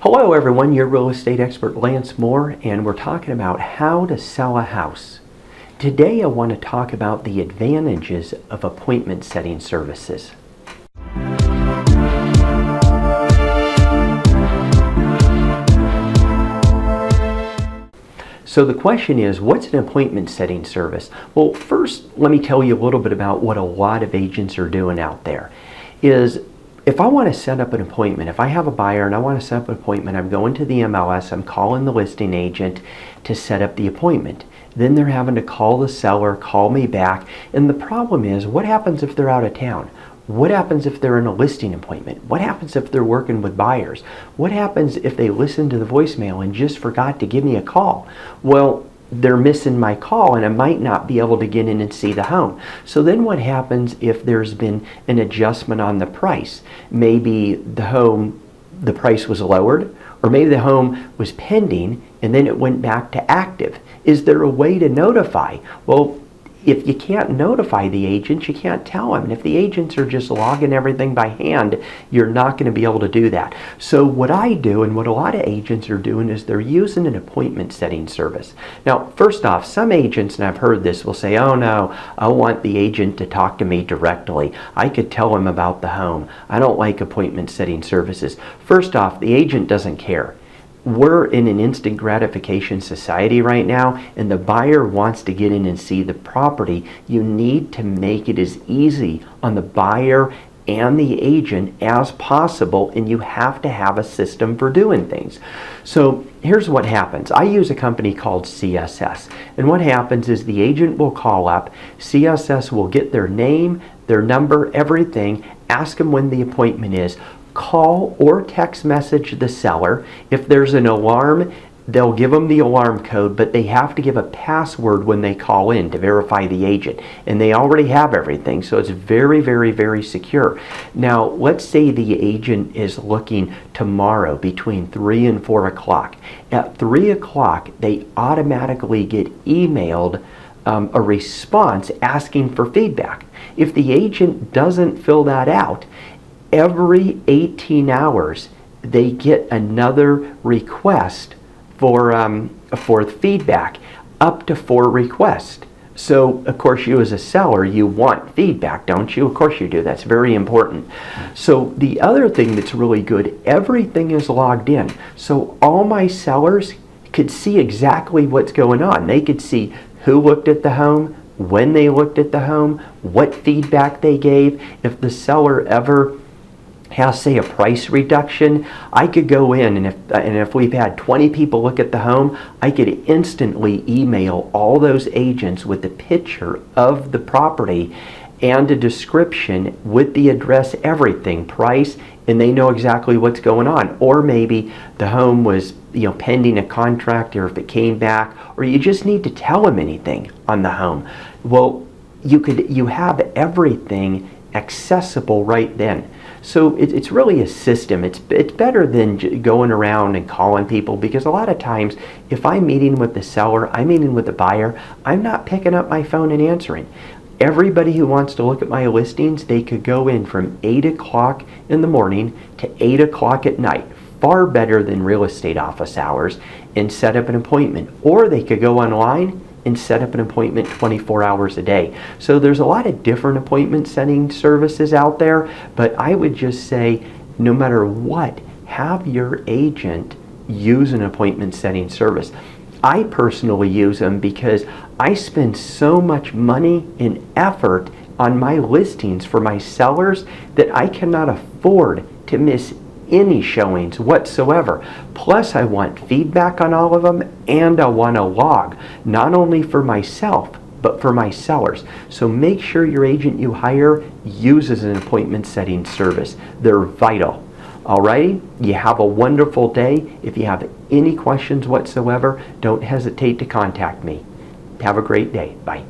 Hello everyone, your real estate expert Lance Moore, and we're talking about how to sell a house. Today I want to talk about the advantages of appointment setting services. So the question is, what's an appointment setting service? Well, first let me tell you a little bit about what a lot of agents are doing out there. If I want to set up an appointment, if I have a buyer and I want to set up an appointment, I'm going to the MLS, I'm calling the listing agent to set up the appointment. Then they're having to call the seller, call me back, and the problem is, what happens if they're out of town? What happens if they're in a listing appointment? What happens if they're working with buyers? What happens if they listen to the voicemail and just forgot to give me a call? Well, they're missing my call and I might not be able to get in and see the home. So then what happens if there's been an adjustment on the price? Maybe the price was lowered, or maybe the home was pending and then it went back to active. Is there a way to notify? Well, if you can't notify the agents, you can't tell them. And if the agents are just logging everything by hand, you're not going to be able to do that. So what I do, and what a lot of agents are doing, is they're using an appointment setting service. Now, first off, some agents, and I've heard this, will say, oh no, I want the agent to talk to me directly. I could tell him about the home. I don't like appointment setting services. First off, the agent doesn't care. We're in an instant gratification society right now, and the buyer wants to get in and see the property. You need to make it as easy on the buyer and the agent as possible, and you have to have a system for doing things. So here's what happens. I use a company called CSS, and what happens is the agent will call up, CSS will get their name, their number, everything, ask them when the appointment is, call or text message the seller. If there's an alarm, they'll give them the alarm code, but they have to give a password when they call in to verify the agent. And they already have everything, so it's very, very, very secure. Now, let's say the agent is looking tomorrow between 3 and 4 o'clock. At 3 o'clock, they automatically get emailed a response asking for feedback. If the agent doesn't fill that out, every 18 hours, they get another request for feedback, up to 4 requests. So, of course, you as a seller, you want feedback, don't you? Of course you do. That's very important. So the other thing that's really good, everything is logged in. So all my sellers could see exactly what's going on. They could see who looked at the home, when they looked at the home, what feedback they gave. If the seller ever has, say, a price reduction, I could go in, and if we've had 20 people look at the home, I could instantly email all those agents with a picture of the property and a description with the address, everything, price, and they know exactly what's going on. Or maybe the home was, pending a contract, or if it came back, or you just need to tell them anything on the home. Well, you have everything accessible right then. So it's really a system. It's better than going around and calling people, because a lot of times if I'm meeting with the seller, I'm meeting with the buyer, I'm not picking up my phone and answering. Everybody who wants to look at my listings, they could go in from 8 o'clock in the morning to 8 o'clock at night. Far better than real estate office hours, and set up an appointment. Or they could go online and set up an appointment 24 hours a day. So there's a lot of different appointment setting services out there, but I would just say, no matter what, have your agent use an appointment setting service. I personally use them because I spend so much money and effort on my listings for my sellers that I cannot afford to miss any showings whatsoever. Plus, I want feedback on all of them, and I want a log, not only for myself, but for my sellers. So make sure your agent you hire uses an appointment setting service. They're vital. Alrighty, you have a wonderful day. If you have any questions whatsoever, don't hesitate to contact me. Have a great day. Bye.